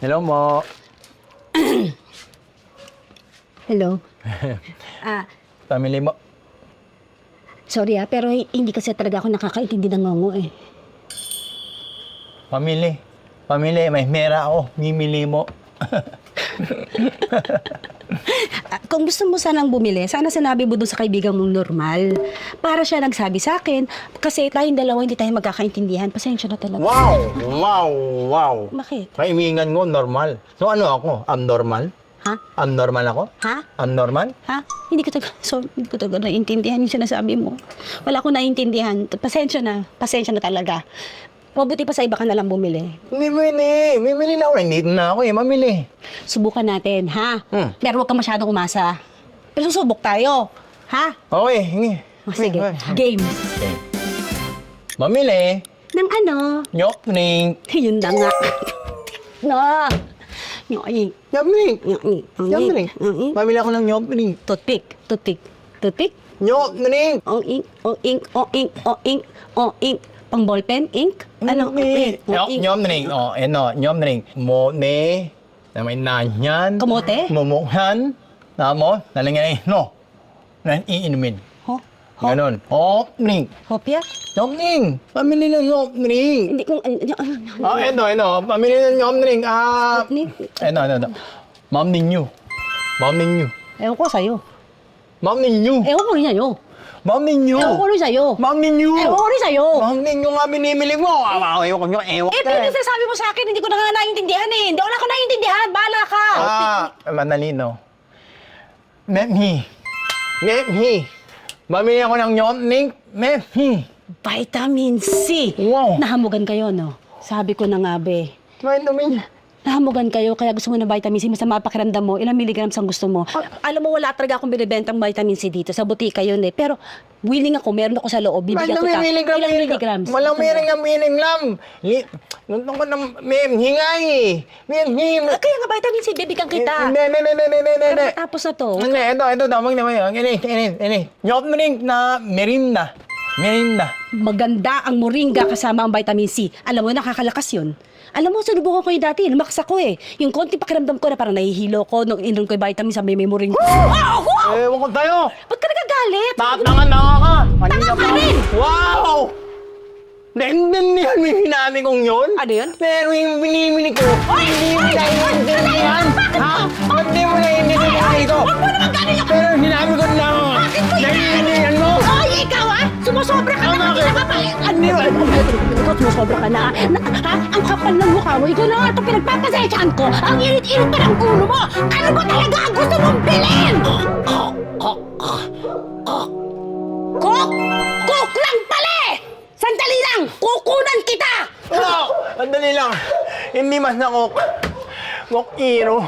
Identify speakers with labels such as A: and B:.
A: Hello mo.
B: Hello.
A: Family mo.
B: Sorry pero hindi kasi talaga ako nakakaintindi ng ngongo eh.
A: Family, may mera ako. Mimili mo.
B: Kung gusto mo sanang bumili, sana sinabi mo doon sa kaibigan mong normal. Para siya nagsabi sa akin, kasi tayong dalawa hindi tayo magkakaintindihan. Pasensya na talaga.
A: Wow!
B: Bakit?
A: Kaibigan ko, normal. So ano ako? Abnormal?
B: Ha?
A: Abnormal ako?
B: Ha?
A: Abnormal?
B: Ha? Hindi ko talaga naiintindihan yung sinasabi mo. Wala akong naiintindihan. Pasensya na talaga. Mabuti pa sa iba ka na lang bumili.
A: Mimili na ako. Hindi na ako mamili.
B: Subukan natin, ha? Pero huwag ka masyadong umasa. Pero susubok tayo, ha?
A: Okay, hingi.
B: Sige, game.
A: Okay. Mamili.
B: Nang ano?
A: Nyok, ning.
B: Yun na nga. No. Nyoing.
A: Nyok,
B: Nyoing.
A: Mamili ako ng nyok, ning.
B: Toothpick.
A: Nyok, ning.
B: Ink. Pang ballpen, ink? Ano?
A: Nyom ning. Nyom ning. Mo, ne. Namay na yan.
B: Kamote?
A: Mumukhan. Namo, nalingay, no. Iinumin.
B: Ho?
A: Ganon. Hop, ning.
B: Hopya?
A: Nyom ning. Pamili ng nyom ning.
B: Hindi kong...
A: Eno. Pamili ng nyom ning. Eno. Mom ninyo.
B: Ewan ko sa'yo.
A: Mom ninyo.
B: Ewan ko rin sa'yo.
A: Mom ninyo.
B: Ewan ko rin sa'yo.
A: Mom ninyo.
B: Ewan ko rin sa'yo.
A: Mom ninyo nga binimili mo. Ewan ko nyo.
B: Pero sabi mo sa akin, hindi ko na nga naiintindihan eh. Hindi ko na naiintindihan. Bahala ka.
A: Manalino. Memhi. Mamili ako ng nyotning. Memhi.
B: Vitamin C.
A: Wow.
B: Nahamugan kayo, no? Sabi ko na nga, be.
A: Vitamin.
B: Nahamugan kayo, kaya gusto mo ng vitamin C. Masama pakiramdam mo. Ilang milligrams ang gusto mo. Alam mo, wala talaga akong binibentang vitamin C dito. Sa butika yun eh. Pero willing ako, meron ako sa loob. Bibigyan ko ta. Ilang milligrams?
A: Walang milligram. Nandun ko ng hingay.
B: Kaya nga vitamin C, bibigyan kita.
A: Hindi.
B: Tapos na to.
A: Ito, damang naman yun. Ini. Nyotning na merinda.
B: Maganda ang moringa kasama ang vitamin C. Alam mo, nakakalakas yun. Alam mo, sinubukan ko yung dati. Lumakas ako eh. Yung konti pakiramdam ko na parang nahihilo ko nung inom ko yung vitamin sabi may moringa.
A: Ewan ko tayo.
B: Ba't ka nagagalit?
A: Tanga ka.
B: Tanga ka rin!
A: Wow! Naintindihan mo yung hinabi kong yun?
B: Ano yun?
A: Pero yung binibili ko, hindi mo naiintindihan. Ha? Ba't di mo naiintindihan ito?
B: Huwag mo naman galing ako!
A: Pero hinabi ko na, naiintindihan mo?
B: Ay, ikaw ah! Sumusobra ka na! Ano yun? Ikaw, sumusobra ka na. Ha? Ang kapal ng mukha mo. Ikaw na nga ito pinagpapasensyaan ko. Ang init-init pa ng ulo mo. Ano ba talaga ang gusto mong bilhin? Cook lang pala eh! Sandali lang! Kukunan kita!
A: Ano? Andali lang. Hindi mas na kok. Kok iro.